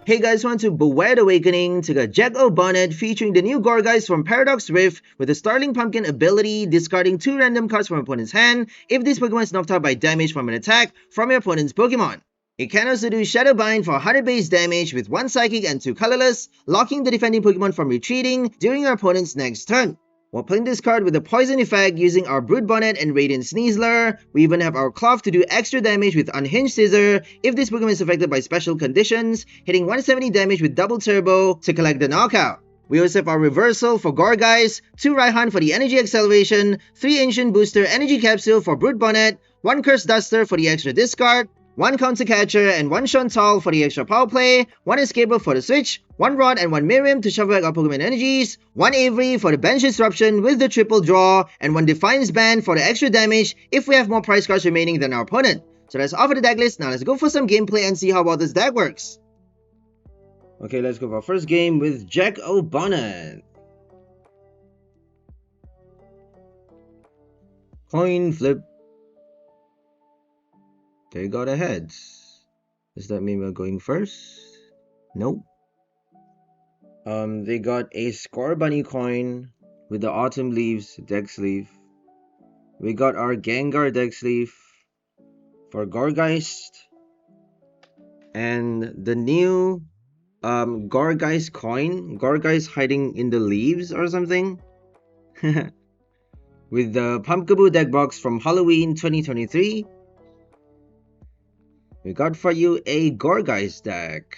Hey guys, welcome to Beware the Awakening to the 𝓙𝒂𝒄𝒂𝒄 Bonnet featuring the new Gourgeist from Paradox Rift with the Starling Pumpkin ability, discarding 2 random cards from your opponent's hand if this Pokemon is knocked out by damage from an attack from your opponent's Pokemon. It can also do Shadow Bind for 100 base damage with 1 Psychic and 2 colorless, locking the defending Pokemon from retreating during your opponent's next turn. While playing this card with a poison effect using our Brute Bonnet and Radiant Sneasler, we even have our Klawf to do extra damage with Unhinged Scissor if this Pokemon is affected by special conditions, hitting 170 damage with double turbo to collect the knockout. We also have our reversal for Gourgeist, 2 Raihan for the energy acceleration, 3 Ancient Booster energy capsule for Brute Bonnet, 1 Curse Duster for the extra discard, 1 Counter Catcher and 1 Shauntal for the extra power play, 1 Escape Rope for the switch, 1 Rod and 1 Miriam to shuffle back our Pokemon energies, 1 Avery for the bench disruption with the triple draw, and 1 Defiance Band for the extra damage if we have more prize cards remaining than our opponent. So that's all for the deck list. Now let's go for some gameplay and see how well this deck works. Okay, let's go for our first game with 𝓙𝒂𝒄𝒂𝒄 Bonnet. Coin flip. They got a heads. Does that mean we're going first? Nope. They got a Scorbunny coin with the Autumn Leaves deck sleeve. We got our Gengar deck sleeve for Gourgeist. And the new Gourgeist coin. Gourgeist hiding in the leaves or something. With the Pumpkaboo deck box from Halloween 2023. We got for you a Gourgeist deck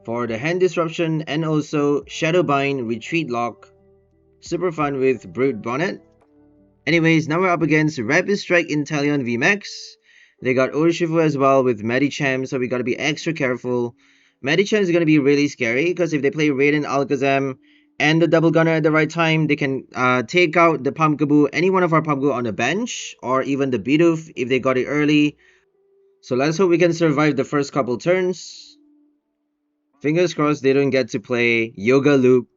for the hand disruption and also Shadow Bind, Retreat Lock. Super fun with Brute Bonnet. Anyways, now we're up against Rapid Strike Inteleon VMAX. They got Urshifu as well with Medicham, so we gotta be extra careful. Medicham is gonna be really scary because if they play Radiant Alakazam and the Double Gunner at the right time, they can take out the Pumpkaboo, any one of our Pumpkaboo on the bench, or even the Bidoof if they got it early. So let's hope we can survive the first couple turns. Fingers crossed they don't get to play Yoga Loop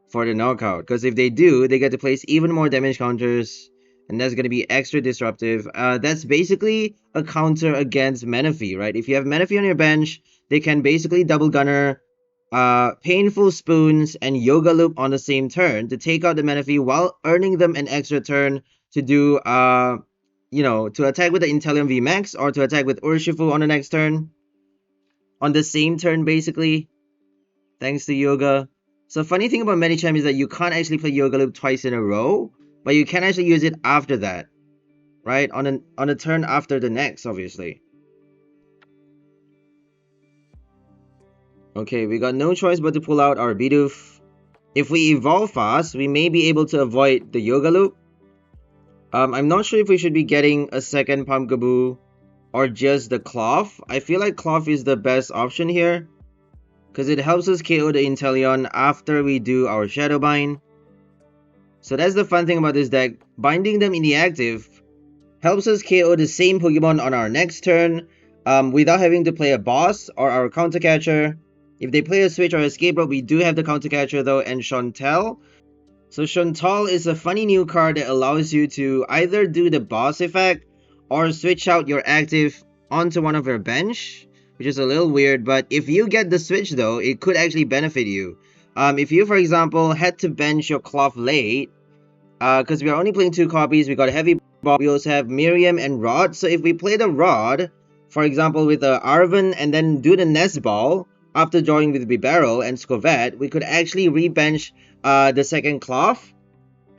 for the knockout. Because if they do, they get to place even more damage counters. And that's going to be extra disruptive. That's basically a counter against Manaphy, right? If you have Manaphy on your bench, they can basically Double Gunner, Painful Spoons, and Yoga Loop on the same turn to take out the Manaphy while earning them an extra turn to do to attack with the Inteleon VMAX or to attack with Urshifu on the next turn. On the same turn, basically. Thanks to Yoga. So funny thing about Medicham is that you can't actually play Yoga Loop twice in a row, but you can actually use it after that. Right? On a turn after the next, obviously. Okay, we got no choice but to pull out our Bidoof. If we evolve fast, we may be able to avoid the Yoga Loop. I'm not sure if we should be getting a second Pumpkaboo or just the Klawf. I feel like Klawf is the best option here because it helps us KO the Inteleon after we do our Shadow Bind. So that's the fun thing about this deck. Binding them in the active helps us KO the same Pokemon on our next turn without having to play a boss or our Counter Catcher. If they play a Switch or Escape Rope, we do have the Counter Catcher though, and Shauntal. So Shauntal is a funny new card that allows you to either do the boss effect or switch out your active onto one of your bench, which is a little weird, but if you get the switch though, it could actually benefit you. If you, for example, had to bench your Klawf late, because we are only playing 2 copies, we got Heavy Ball, we also have Miriam and Rod, so if we play the Rod, for example with Arven and then do the Nest Ball, after drawing with Bibarel and Skwovet, we could actually rebench the second Klawf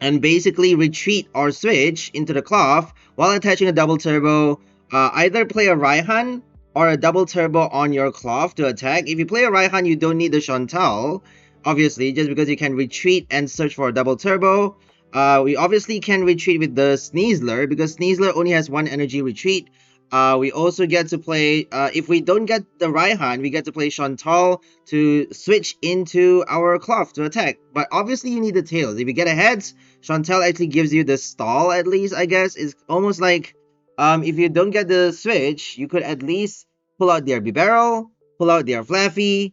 and basically retreat or switch into the Klawf while attaching a double turbo. Either play a Raihan or a double turbo on your Klawf to attack. If you play a Raihan, you don't need the Shauntal, obviously, just because you can retreat and search for a double turbo. We obviously can retreat with the Sneasler because Sneasler only has 1 energy retreat. We also get to play, if we don't get the Raihan, we get to play Shauntal to switch into our Klawf to attack. But obviously you need the tails. If you get a heads, Shauntal actually gives you the stall at least, I guess. It's almost like, if you don't get the switch, you could at least pull out their Bibarel, pull out their Flaffy,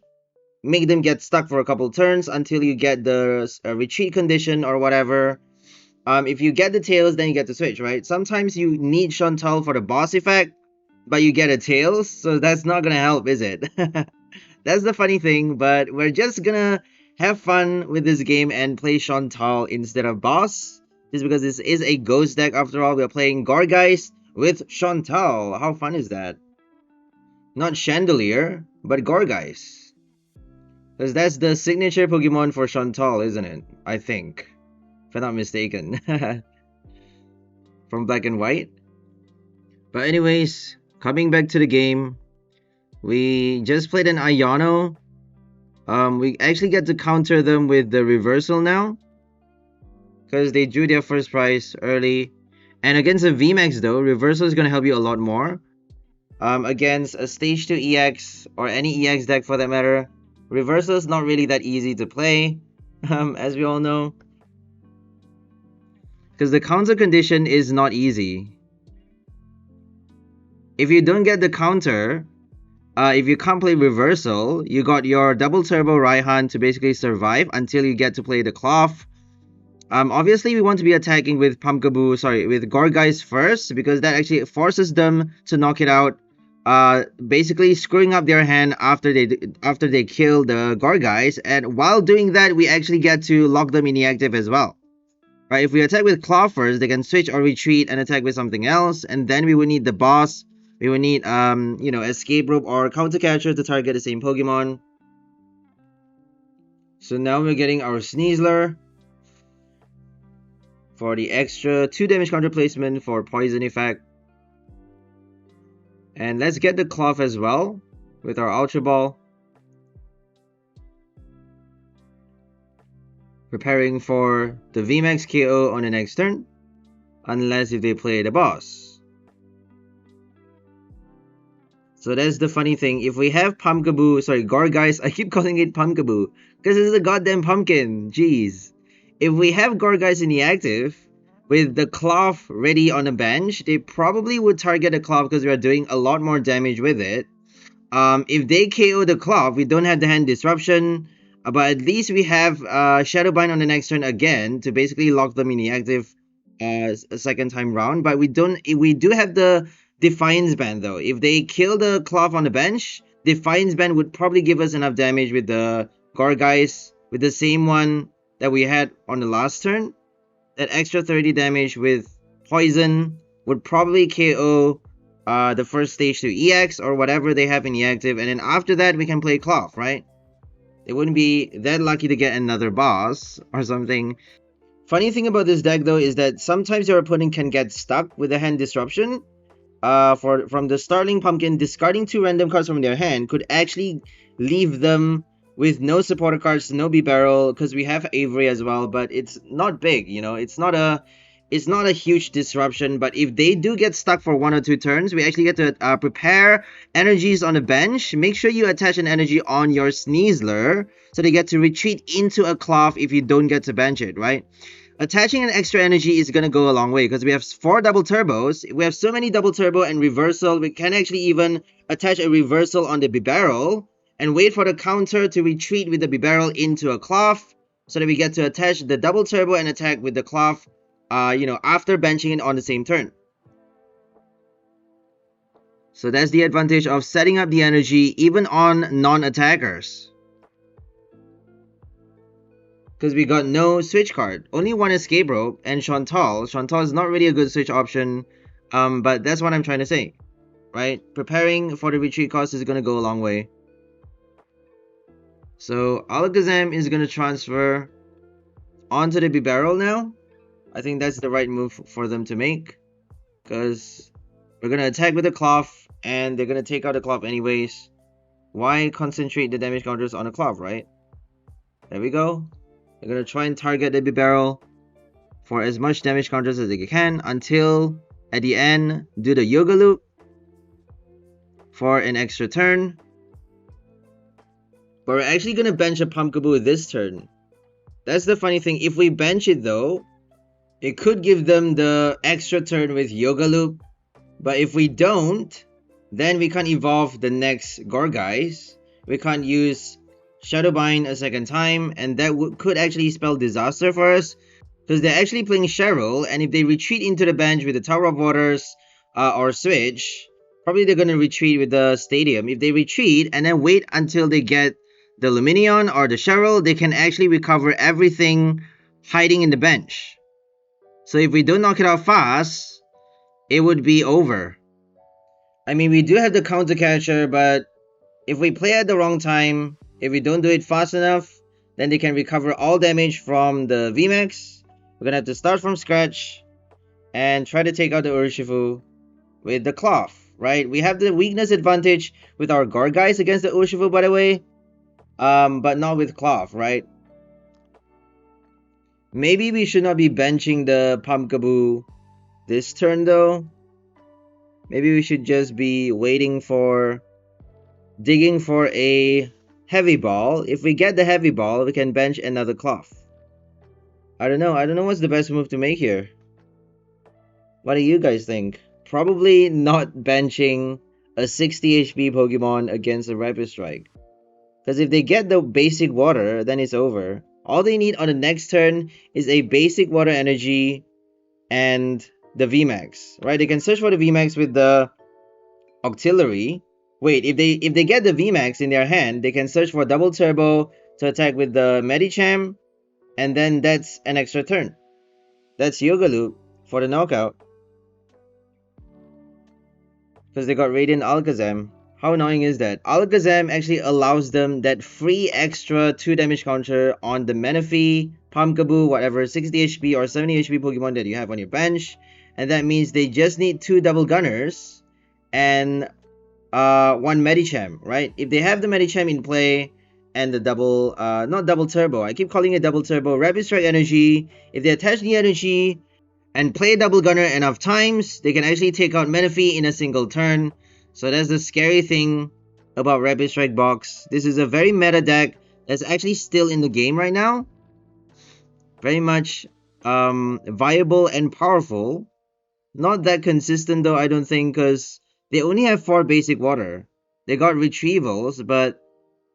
make them get stuck for a couple turns until you get the retreat condition or whatever. If you get the tails, then you get the switch, right? Sometimes you need Shauntal for the boss effect, but you get a tails, so that's not gonna help, is it? That's the funny thing, but we're just gonna have fun with this game and play Shauntal instead of Boss. Just because this is a ghost deck after all, we're playing Gourgeist with Shauntal. How fun is that? Not Chandelier, but Gourgeist. Because that's the signature Pokemon for Shauntal, isn't it? I think. If I'm not mistaken. From Black and White. But anyways, coming back to the game. We just played an Iono. We actually get to counter them with the reversal now. Because they drew their first prize early. And against a VMAX though, reversal is going to help you a lot more. Against a stage 2 EX or any EX deck for that matter, reversal is not really that easy to play, as we all know. Because the counter condition is not easy. If you don't get the counter, if you can't play reversal, you got your double turbo Raihan to basically survive until you get to play the Klawf. Obviously we want to be attacking with with Gourgeist first, because that actually forces them to knock it out. Basically screwing up their hand after they kill the Gourgeist, and while doing that we actually get to lock them inactive as well. Right, if we attack with Klawf first, they can switch or retreat and attack with something else, and then we would need the boss. We would need Escape Rope or Counter Catcher to target the same Pokemon. So now we're getting our Sneasler for the extra 2 damage counter placement for poison effect. And let's get the Klawf as well with our Ultra Ball. Preparing for the VMAX KO on the next turn, unless if they play the boss. So that's the funny thing. If we have Gourgeist, I keep calling it Pumpkaboo because it's a goddamn pumpkin. Jeez. If we have Gourgeist in the active with the Klawf ready on the bench, they probably would target the Klawf because we are doing a lot more damage with it. If they KO the Klawf, we don't have the hand disruption. But at least we have Shadowbind on the next turn again to basically lock them in the active a second time round. But we do have the Defiance Band though. If they kill the Klawf on the bench, Defiance Band would probably give us enough damage with the Gourgeist, with the same one that we had on the last turn. That extra 30 damage with Poison would probably KO the first stage 2 EX or whatever they have in the active. And then after that we can play Klawf, right? They wouldn't be that lucky to get another boss or something. Funny thing about this deck though is that sometimes your opponent can get stuck with a hand disruption. From the Starling Pumpkin, discarding 2 random cards from their hand could actually leave them with no supporter cards, no Bibarel, because we have Avery as well, but it's not big, you know, it's not a huge disruption. But if they do get stuck for 1 or 2 turns, we actually get to prepare energies on the bench. Make sure you attach an energy on your Sneasler so they get to retreat into a Klawf if you don't get to bench it, right? Attaching an extra energy is going to go a long way because we have 4 double turbos. We have so many double turbo and reversal. We can actually even attach a reversal on the Bibarel and wait for the counter to retreat with the Bibarel into a Klawf so that we get to attach the double turbo and attack with the Klawf after benching it on the same turn. So that's the advantage of setting up the energy even on non-attackers. Because we got no switch card. Only 1 Escape Rope and Shauntal. Shauntal is not really a good switch option. But that's what I'm trying to say. Right? Preparing for the retreat cost is going to go a long way. So Alakazam is going to transfer onto the Bibarel now. I think that's the right move for them to make. Because we're going to attack with the Klawf. And they're going to take out the Klawf anyways. Why concentrate the damage counters on a Klawf, right? There we go. They're going to try and target the Bibarel for as much damage counters as they can until at the end do the Yoga Loop for an extra turn. But we're actually going to bench a Pumpkaboo this turn. That's the funny thing. If we bench it though, it could give them the extra turn with Yoga Loop. But if we don't, then we can't evolve the next Gourgeist. We can't use Shadowbind a second time, and that could actually spell disaster for us because they're actually playing Cheryl, and if they retreat into the bench with the Tower of Waters or Switch, Probably they're gonna retreat with the Stadium. If they retreat and then wait until they get the Lumineon or the Cheryl, they can actually recover everything hiding in the bench. So if we don't knock it out fast, it would be over. I mean, we do have the counter catcher, but if we play at the wrong time, if we don't do it fast enough, then they can recover all damage from the VMAX. We're gonna have to start from scratch and try to take out the Urshifu with the Klawf, right? We have the weakness advantage with our Gourgeist against the Urshifu, by the way, but not with Klawf, right? Maybe we should not be benching the Pumpkaboo this turn, though. Maybe we should just be digging for a heavy ball. If we get the heavy ball, we can bench another Klawf. I don't know what's the best move to make here. What do you guys think? Probably not benching a 60 HP Pokemon against a Rapid Strike. Because if they get the basic water, then it's over. All they need on the next turn is a basic water energy and the VMAX, right? They can search for the VMAX with the Octillery. Wait, if they get the VMAX in their hand, they can search for double turbo to attack with the Medicham, and then that's an extra turn. That's Yoga Loop for the knockout. Because they got Radiant Alakazam. How annoying is that? Alakazam actually allows them that free extra 2 damage counter on the Menifee, Pumpkaboo, whatever 60 HP or 70 HP Pokemon that you have on your bench. And that means they just need 2 double gunners and 1 Medicham, right? If they have the Medicham in play and the double, not double turbo, I keep calling it double turbo, Rapid Strike energy, if they attach the energy and play double gunner enough times, they can actually take out Menifee in a single turn. So that's the scary thing about Rapid Strike box. This is a very meta deck that's actually still in the game right now. Very much viable and powerful. Not that consistent though, I don't think, because they only have 4 basic water. They got retrievals, but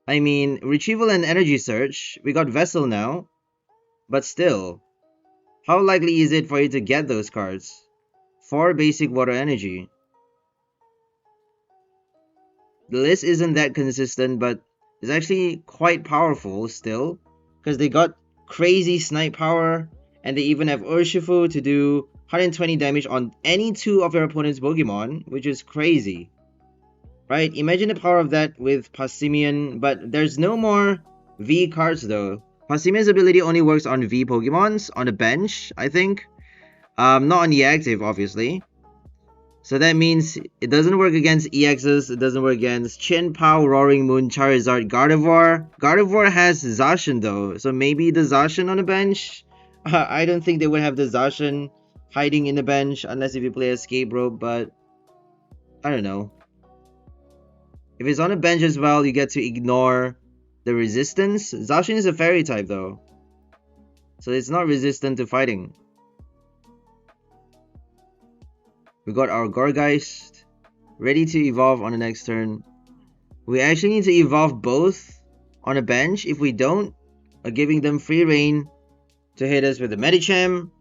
I mean, retrieval and energy search. We got Vessel now, but still, how likely is it for you to get those cards? 4 basic water energy. The list isn't that consistent, but it's actually quite powerful still, because they got crazy snipe power, and they even have Urshifu to do 120 damage on any 2 of your opponent's Pokemon, which is crazy. Right? Imagine the power of that with Passimian, but there's no more V cards though. Passimian's ability only works on V Pokemons, on the bench, I think. Not on the active, obviously. So that means it doesn't work against EXs, it doesn't work against Chien-Pao, Roaring Moon, Charizard, Gardevoir. Gardevoir has Zacian though, so maybe the Zacian on the bench? I don't think they would have the Zacian hiding in the bench unless if you play Escape Rope, but I don't know. If it's on the bench as well, you get to ignore the resistance. Zacian is a fairy type though, so it's not resistant to fighting. We got our Gourgeist ready to evolve on the next turn. We actually need to evolve both on a bench. If we don't, giving them free reign to hit us with the Medicham.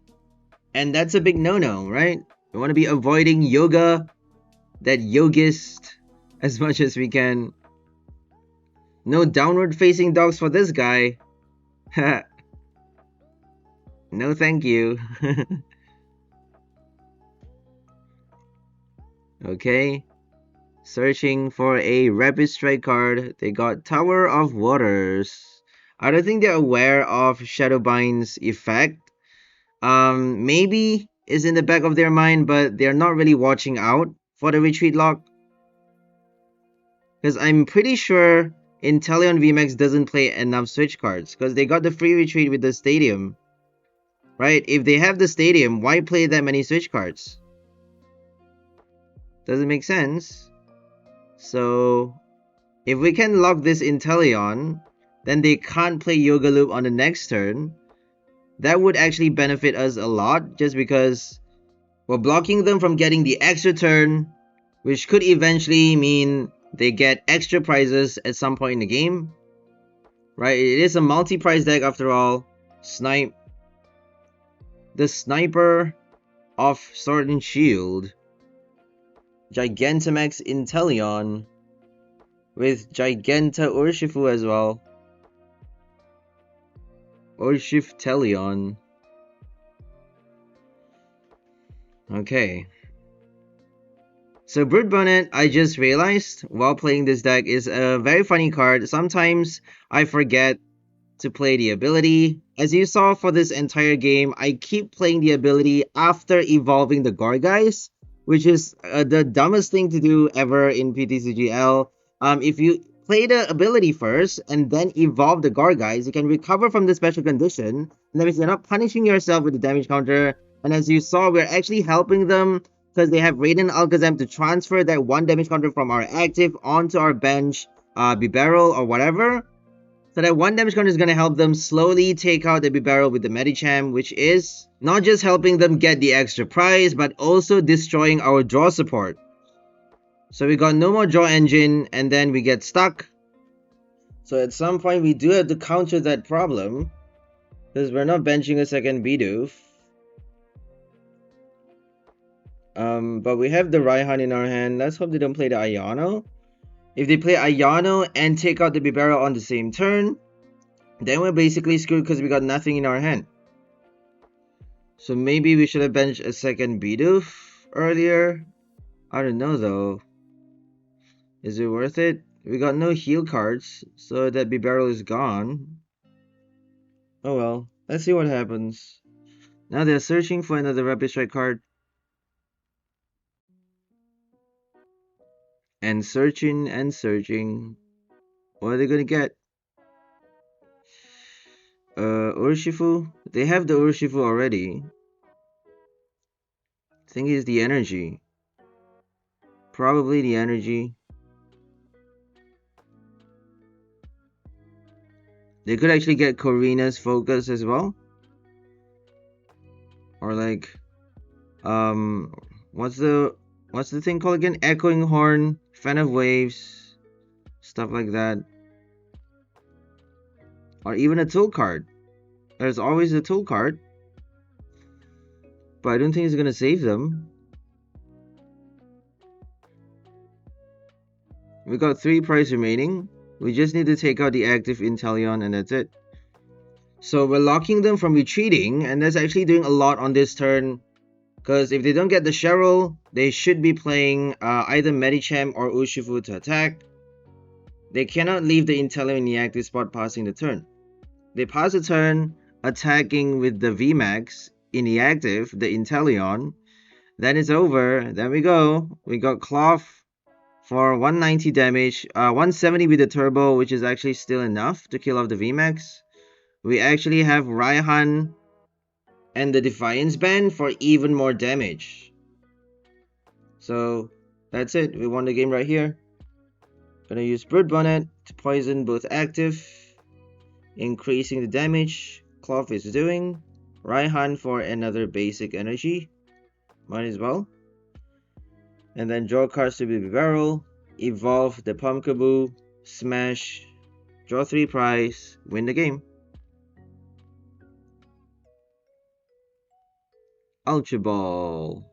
And that's a big no-no, right? We want to be avoiding Yoga, that Yogist, as much as we can. No downward facing dogs for this guy. No thank you. Okay, searching for a Rapid Strike card. They got Tower of Waters. I don't think they're aware of Shadowbind's effect. Maybe is in the back of their mind, but they're not really watching out for the retreat lock. Because I'm pretty sure Inteleon VMAX doesn't play enough switch cards, because they got the free retreat with the Stadium. Right? If they have the Stadium, why play that many switch cards? Doesn't make sense. So if we can lock this Inteleon, then they can't play Yoga Loop on the next turn. That would actually benefit us a lot, just because we're blocking them from getting the extra turn, which could eventually mean they get extra prizes at some point in the game. Right? It is a multi-prize deck after all. Snipe. The Sniper of Sword and Shield. Gigantamax Inteleon with Giganta Urshifu as well. Urshifteleon. Okay. So Brute Bonnet, I just realized while playing this deck, is a very funny card. Sometimes I forget to play the ability. As you saw for this entire game, I keep playing the ability after evolving the Gourgeist, which is the dumbest thing to do ever in PTCGL. If you play the ability first and then evolve the Gourgeist, you can recover from the special condition, and that means you're not punishing yourself with the damage counter. And as you saw, we're actually helping them because they have Raihan Alakazam to transfer that 1 damage counter from our active onto our bench, Bibarel or whatever. So that 1 damage counter is going to help them slowly take out the Bibarel with the Medicham, which is not just helping them get the extra prize, but also destroying our draw support. So we got no more draw engine, and then we get stuck. So at some point we do have to counter that problem, because we're not benching a second Bidoof. But we have the Raihan in our hand. Let's hope they don't play the Iono. If they play Iono and take out the Bibarel on the same turn, then we're basically screwed because we got nothing in our hand. So maybe we should have benched a second Bidoof earlier. I don't know though. Is it worth it? We got no heal cards, so that Bibarel is gone. Oh well, let's see what happens. Now they're searching for another Rapid Strike card. And searching and searching. What are they gonna get? Urshifu? They have the Urshifu already. I think it's the energy. Probably the energy. They could actually get Korrina's focus as well. Or like what's the thing called again? Echoing Horn, Fan of Waves, stuff like that. Or even a tool card. There's always a tool card. But I don't think it's gonna save them. We got 3 prize remaining. We just need to take out the active Inteleon and that's it. So we're locking them from retreating, and that's actually doing a lot on this turn. Because if they don't get the Cheryl, they should be playing either Medicham or Urshifu to attack. They cannot leave the Inteleon in the active spot passing the turn. They pass the turn, attacking with the VMAX in the active, the Inteleon. Then it's over. Then we go. We got Klawf for 190 damage, 170 with the turbo, which is actually still enough to kill off the VMAX. We actually have Raihan and the Defiance Band for even more damage. So that's it. We won the game right here. Gonna use Brute Bonnet to poison both active, increasing the damage Klawf is doing. Raihan for another basic energy. Might as well. And then draw cards to Bibarel, evolve the Pumpkaboo, smash, draw 3 prize, win the game. Ultra Ball.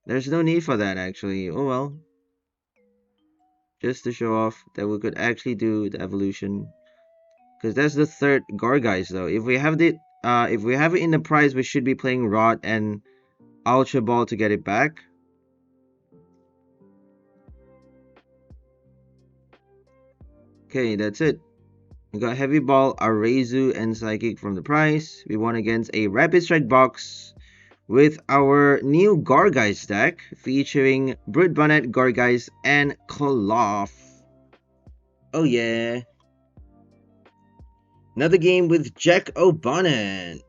There's no need for that actually. Oh well. Just to show off that we could actually do the evolution. Because that's the 3rd Gourgeist though. If we have it in the prize, we should be playing Rot and Ultra Ball to get it back. Okay, that's it. We got Heavy Ball, Arezu, and Psychic from the prize. We won against a Rapid Strike box with our new Gourgeist deck featuring Brute Bonnet, Gourgeist, and Klawf. Oh yeah. Another game with Skwovet Bonnet.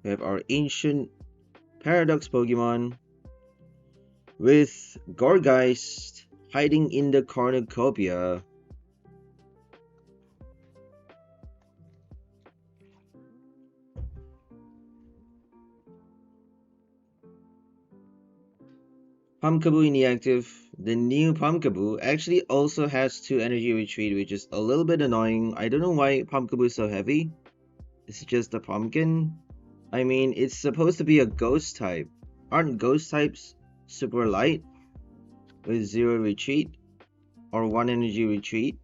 We have our ancient Paradox Pokemon with Gourgeist hiding in the cornucopia. Pumpkaboo inactive. The new Pumpkaboo actually also has 2 energy retreat, which is a little bit annoying. I don't know why Pumpkaboo is so heavy. It's just a pumpkin. I mean, it's supposed to be a ghost type. Aren't ghost types super light with 0 retreat or 1 energy retreat?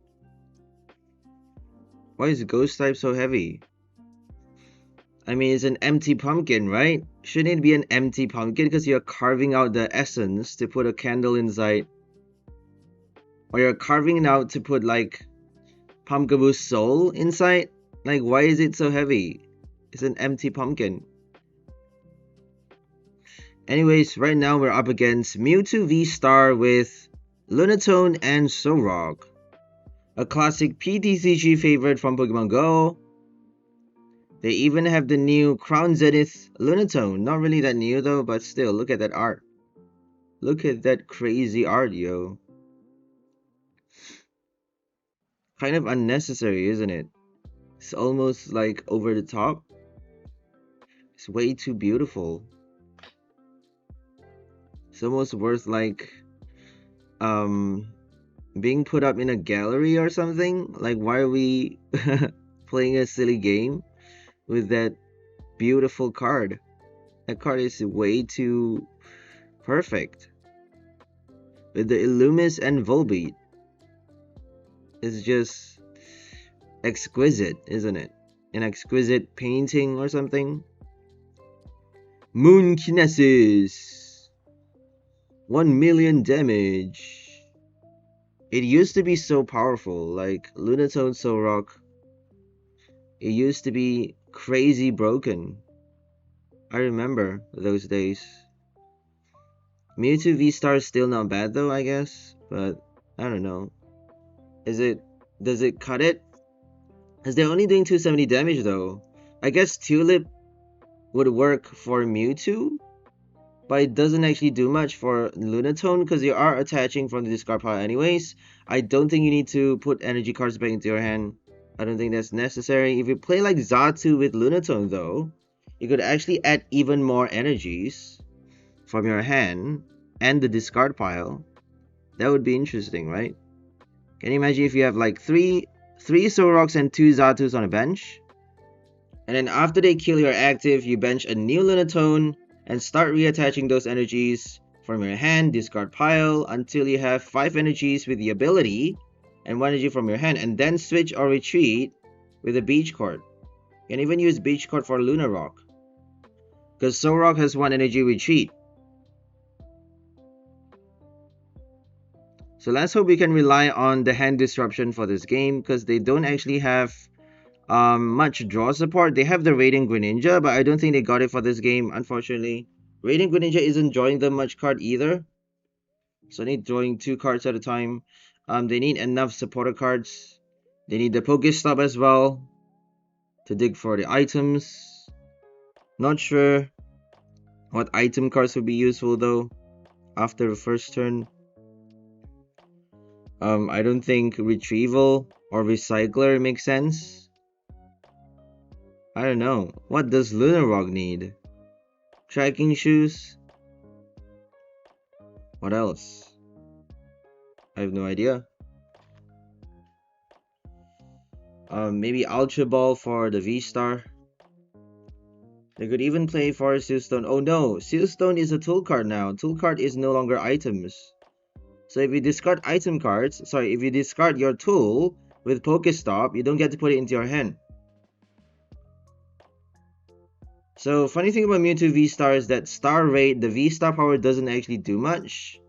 Why is ghost type so heavy? I mean, it's an empty pumpkin, right? Shouldn't it be an empty pumpkin because you're carving out the essence to put a candle inside? Or you're carving it out to put like Pumpkaboo's soul inside? Like, why is it so heavy? It's an empty pumpkin. Anyways, right now we're up against Mew V Star with 𝓙𝓞𝓐𝓸𝓷𝓷𝓮𝓽 and Solrock. A classic PTCG favorite from Pokemon Go. They even have the new Crown Zenith 𝓙𝓞𝓐𝓸𝓷𝓷𝓮. Not really that new though, but still, look at that art. Look at that crazy art, yo. Kind of unnecessary, isn't it? It's almost like over the top. It's way too beautiful. It's almost worth like being put up in a gallery or something. Like, why are we playing a silly game with that beautiful card? That card is way too perfect. With the Illumis and Volbeat. It's just exquisite, isn't it? An exquisite painting or something. Moon Kinesis. 1 million damage. It used to be so powerful, like 𝓙𝓞𝓐𝓸𝓷𝓮 Solrock. It used to be crazy broken. I remember those days. Mew V Star is still not bad though, I guess, but I don't know. Does it cut it? Because they're only doing 270 damage though. I guess Tulip would work for Mewtwo, but it doesn't actually do much for 𝓙𝓞𝓐𝓸𝓷𝓮 because you are attaching from the discard pile anyways. I don't think you need to put energy cards back into your hand. I don't think that's necessary. If you play like Xatu with 𝓙𝓞𝓐𝓸𝓏 though, you could actually add even more energies from your hand and the discard pile. That would be interesting, right? Can you imagine if you have like three Solrocks and 2 Xatus on a bench? And then after they kill your active, you bench a new 𝓙𝓞𝓐𝓸𝓏 and start reattaching those energies from your hand, discard pile, until you have 5 energies with the ability and 1 energy from your hand, and then switch or retreat with a Beach Court. You can even use Beach Court for Lunarock, because Solrock has 1 energy retreat. So let's hope we can rely on the hand disruption for this game, because they don't actually have much draw support. They have the Radiant Greninja, but I don't think they got it for this game, unfortunately. Radiant Greninja isn't drawing them much card either, so they need drawing 2 cards at a time. They need enough supporter cards. They need the Pokestop as well to dig for the items. Not sure what item cards would be useful though after the first turn. I don't think Retrieval or Recycler makes sense. I don't know. What does Lunarock need? Tracking shoes? What else? I have no idea. Maybe Ultra Ball for the V Star. They could even play for Sealstone. Oh no, Sealstone is a tool card now. Tool card is no longer items. So if you discard item cards, if you discard your tool with Pokestop, you don't get to put it into your hand. So funny thing about Mew V Star is that star rate, the V Star power doesn't actually do much,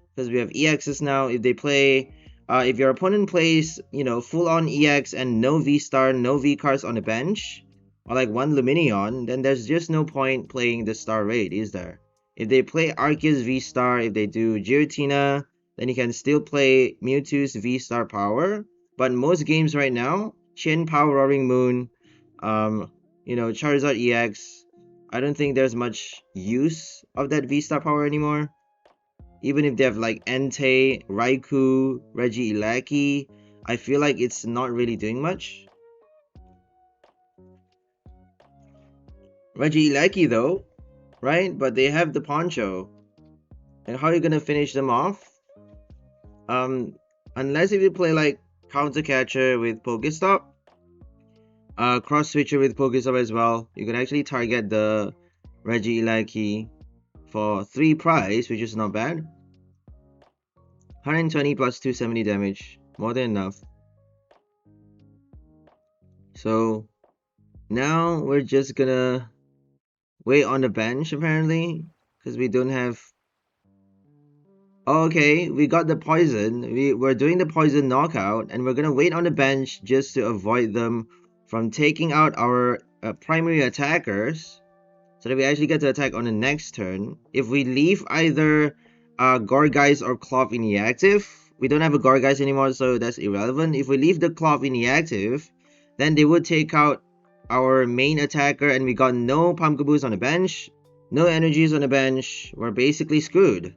because we have EXs now. If they play, if your opponent plays, full on EX and no V Star, no V cards on the bench, or like 1 Lumineon, then there's just no point playing the star rate, is there? If they play Arceus V Star, if they do Giratina, then you can still play Mewtwo's V Star power. But in most games right now, Chin Power Roaring Moon, Charizard EX, I don't think there's much use of that V Star power anymore. Even if they have like Entei, Raikou, Regieleki, I feel like it's not really doing much. Regieleki though, right? But they have the Poncho. And how are you gonna finish them off? Unless if you play like Counter Catcher with Pokestop. Cross switcher with Pokestop as well. You can actually target the 𝓷𝓷𝓷𝓵𝓐 for 3 price, which is not bad. 120 plus 270 damage, more than enough. So now we're just gonna wait on the bench apparently, because we don't have. Okay, we got the poison. We're doing the poison knockout, and we're gonna wait on the bench just to avoid them from taking out our primary attackers, so that we actually get to attack on the next turn. If we leave either Gourgeist or Klawf in the active, we don't have a Gourgeist anymore, so that's irrelevant. If we leave the Klawf in the active, then they would take out our main attacker, and we got no Pumpkaboos on the bench, no energies on the bench. We're basically screwed.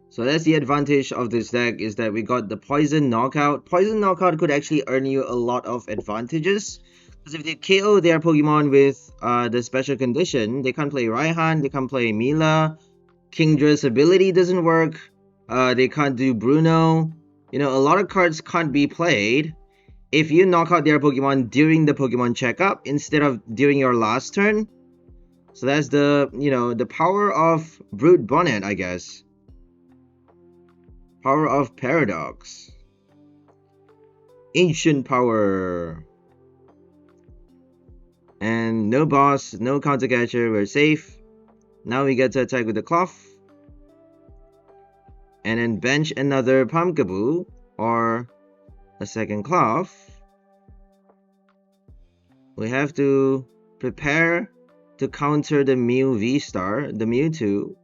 So that's the advantage of this deck, is that we got the Poison Knockout. Poison Knockout could actually earn you a lot of advantages, because if they KO their Pokemon with the special condition, they can't play Raihan, they can't play Mila, Kingdra's ability doesn't work, they can't do Bruno. You know, a lot of cards can't be played if you knock out their Pokemon during the Pokemon checkup instead of during your last turn. So that's the, you know, the power of Brute Bonnet, I guess. Power of Paradox. Ancient Power. And no boss, no counter catcher, we're safe. Now we get to attack with the Klawf. And then bench another Pumpkaboo or a second Klawf. We have to prepare to counter the Mew V Star, the Mewtwo.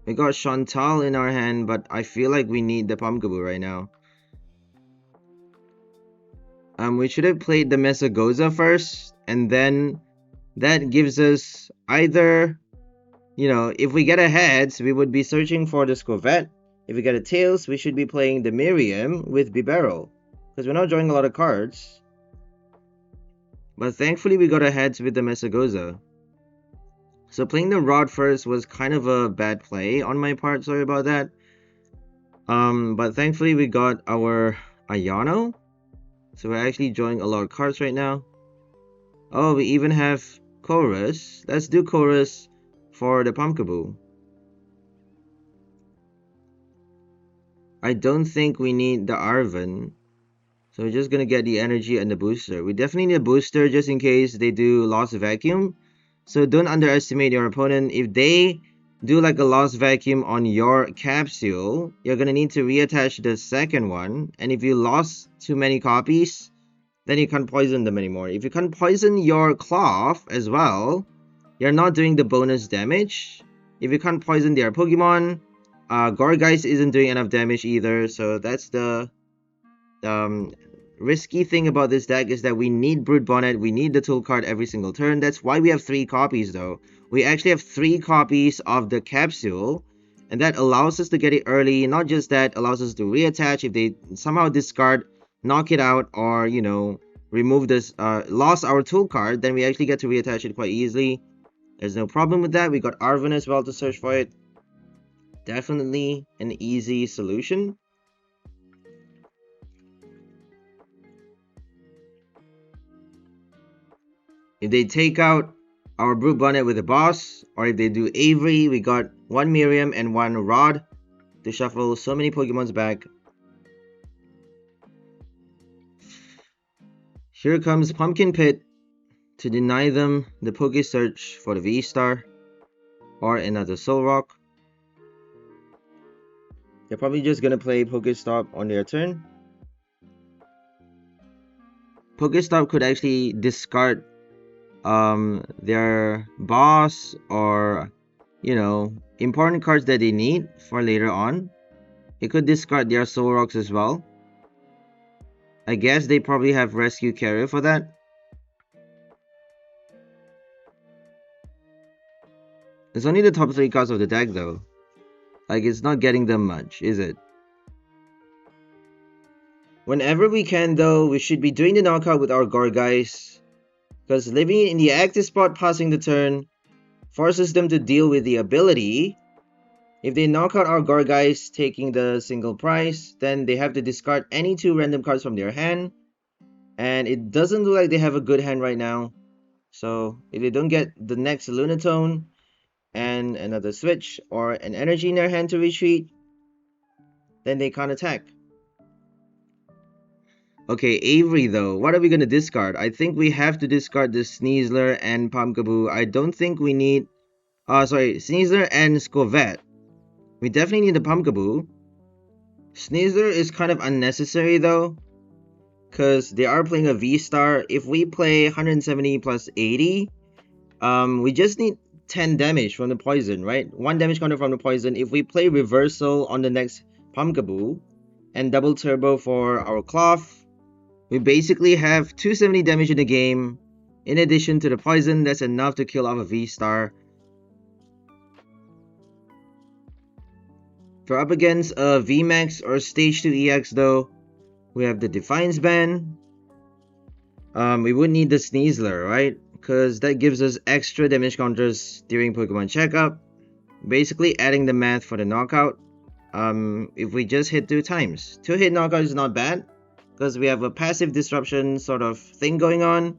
We got Shauntal in our hand, but I feel like we need the Pumpkaboo right now. We should have played the Mesagoza first, and then that gives us either, you know, if we get a heads, we would be searching for the Skwovet. If we get a tails, we should be playing the Miriam with Bibarel, because we're not drawing a lot of cards. But thankfully we got a heads with the Mesagoza. So playing the Rod first was kind of a bad play on my part, sorry about that. But thankfully we got our Iono. So we're actually drawing a lot of cards right now. Oh, we even have Chorus. Let's do Chorus for the Pumpkaboo. I don't think we need the Arven. So we're just gonna get the energy and the booster. We definitely need a booster just in case they do Lost Vacuum. So don't underestimate your opponent. If they do like a Lost Vacuum on your capsule, you're gonna need to reattach the second one. And if you lost too many copies, then you can't poison them anymore. If you can't poison your Klawf as well, you're not doing the bonus damage. If you can't poison their Pokemon, Gourgeist isn't doing enough damage either. So that's the risky thing about this deck, is that we need Brute Bonnet, we need the tool card every single turn. That's why we have 3 copies though. We actually have 3 copies of the capsule, and that allows us to get it early. Not just that, allows us to reattach if they somehow discard, knock it out, or, you know, remove this, lost our tool card, then we actually get to reattach it quite easily. There's no problem with that. We got Arven as well to search for it. Definitely an easy solution. If they take out our Brute Bonnet with a boss, or if they do Avery, we got 1 Miriam and 1 Rod to shuffle so many Pokemons back. Here comes Pumpkin Pit to deny them the Poke Search for the V Star or another Soul Rock. They're probably just gonna play Pokestop on their turn. Pokestop could actually discard their boss or, you know, important cards that they need for later on. It could discard their Soul Rocks as well. I guess they probably have Rescue Carrier for that. It's only the top 3 cards of the deck though. Like, it's not getting them much, is it? Whenever we can though, we should be doing the knockout with our Gourgeist, because leaving it in the active spot passing the turn forces them to deal with the ability. If they knock out our Gourgeist taking the single price, then they have to discard any 2 random cards from their hand. And it doesn't look like they have a good hand right now. So if they don't get the next 𝓙𝓼𝓬𝓞 and another switch or an energy in their hand to retreat, then they can't attack. Okay, Avery though, what are we gonna discard? I think we have to discard the Sneasler and Pumpkaboo. I don't think we need... Sneasler and Skwovet. We definitely need the Pumpkaboo. Sneasler is kind of unnecessary though, because they are playing a V Star. If we play 170 plus 80, we just need 10 damage from the poison, right? 1 damage counter from the poison. If we play reversal on the next Pumpkaboo and double turbo for our Klawf, we basically have 270 damage in the game. In addition to the poison, that's enough to kill off a V Star. If we're up against a VMAX or Stage 2 EX though, we have the Defiance Band. We would need the Sneasler, right? Because that gives us extra damage counters during Pokemon checkup. Basically adding the math for the knockout. If we just hit 2 times. 2-hit knockout is not bad, because we have a passive disruption sort of thing going on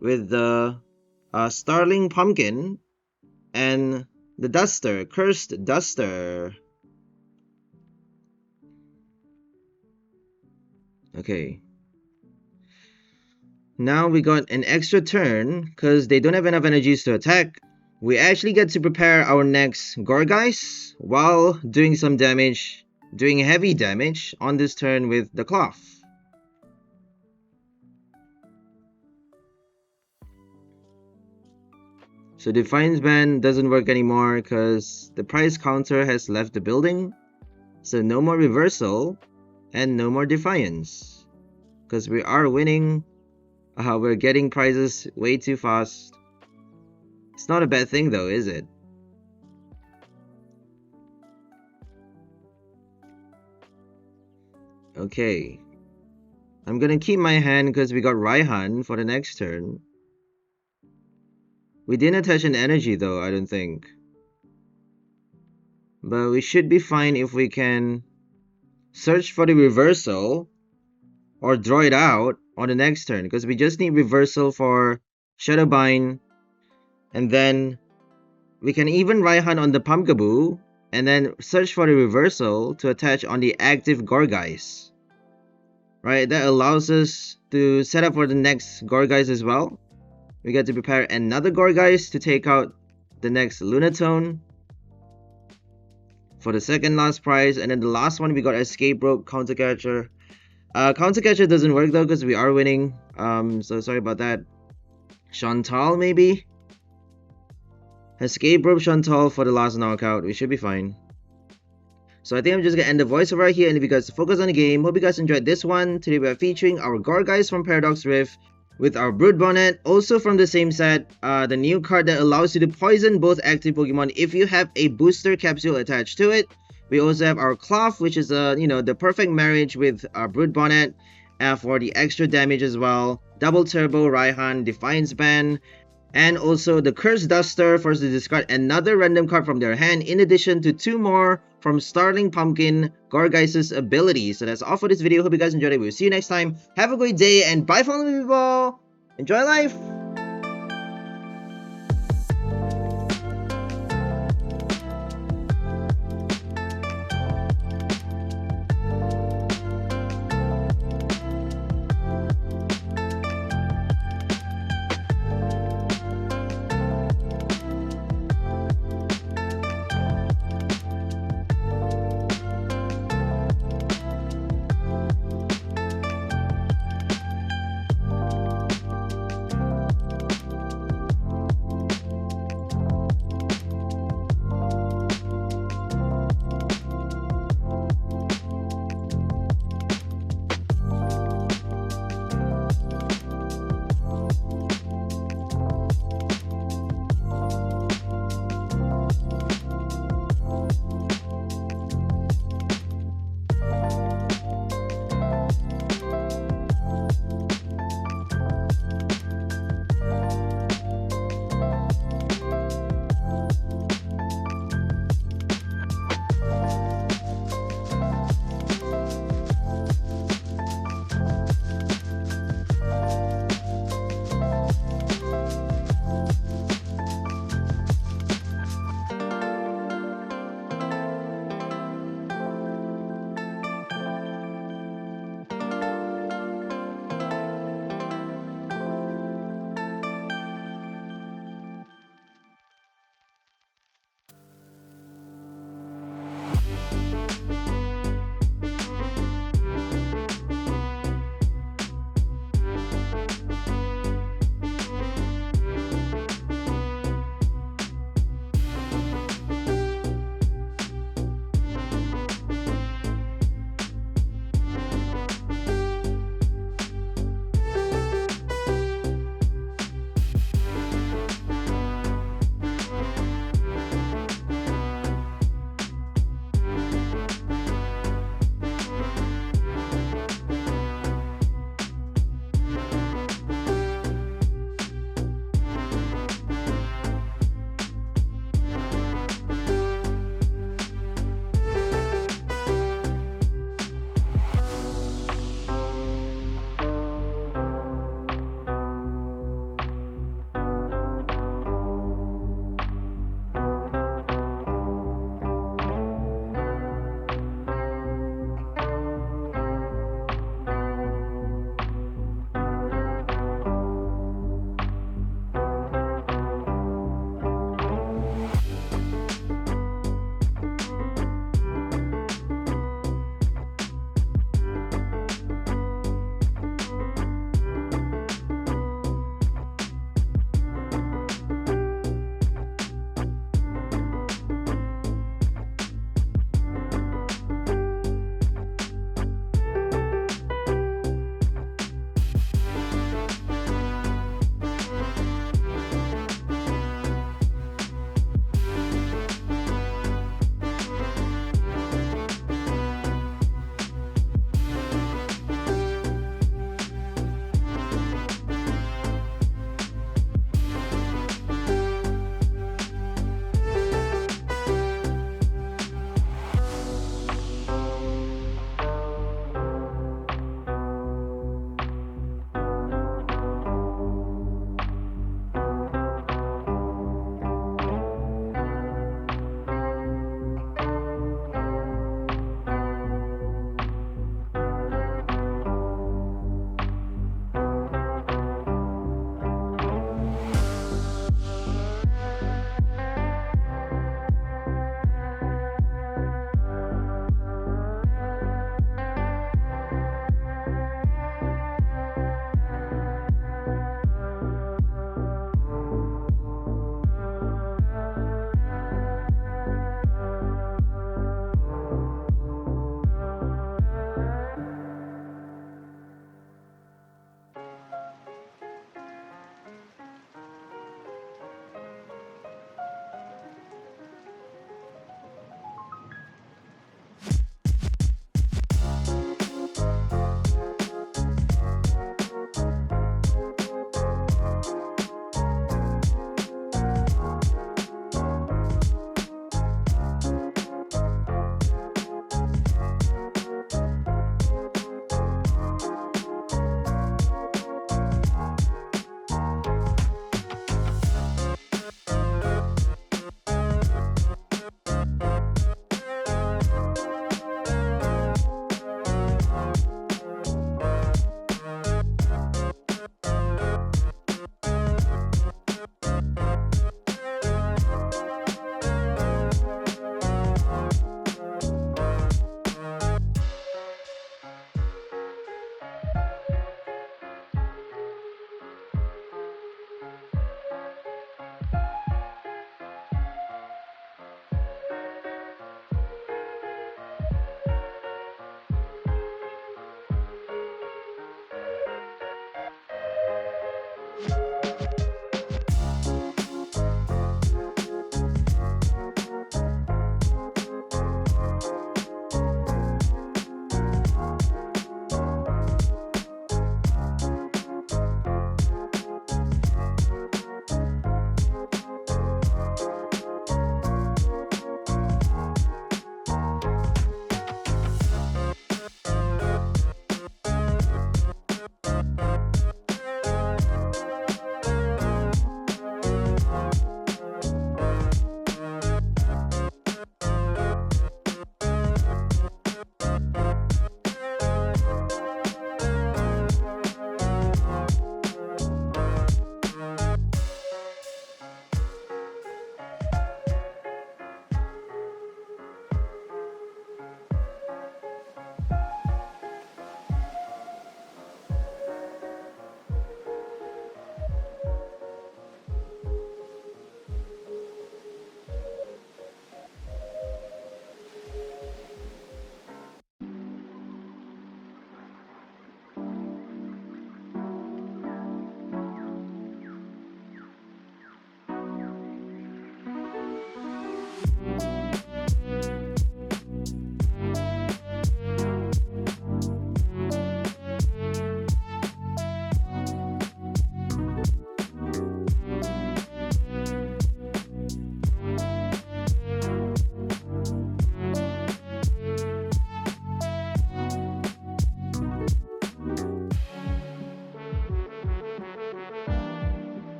with the Starling Pumpkin and the Duster, Cursed Duster. Okay. Now we got an extra turn, because they don't have enough energies to attack. We actually get to prepare our next Gourgeist while doing some damage, doing heavy damage on this turn with the Klawf. So Defiance Band doesn't work anymore because the price counter has left the building. So no more reversal and no more Defiance, because we are winning. We're getting prizes way too fast. It's not a bad thing though, is it? Okay. I'm gonna keep my hand because we got Raihan for the next turn. We didn't attach an energy though, I don't think. But we should be fine if we can search for the reversal or draw it out on the next turn, because we just need reversal for Shadowbind, and then we can even Raihan on the Pumpkaboo and then search for the reversal to attach on the active Gourgeist. Right, that allows us to set up for the next Gourgeist as well. We get to prepare another Gourgeist to take out the next 𝓙𝓼𝓬𝓞 for the second last prize, and then the last one we got Escape Rope Countercatcher. Countercatcher doesn't work though because we are winning. So sorry about that. Shauntal maybe? Escape Rope Shauntal for the last knockout. We should be fine. So I think I'm just gonna end the voiceover right here and leave you guys to focus on the game. Hope you guys enjoyed this one. Today we are featuring our Gourgeist from Paradox Rift with our Brute Bonnet, also from the same set, the new card that allows you to poison both active Pokemon if you have a booster capsule attached to it. We also have our Klawf, which is the perfect marriage with our Brute Bonnet for the extra damage as well. Double Turbo Raihan, Defiance Band, and also the Cursed Duster for us to discard another random card from their hand, in addition to 2 more from Starling Pumpkin, Gourgeist's ability. So that's all for this video. Hope you guys enjoyed it. We'll see you next time. Have a great day and bye for now, people. Enjoy life.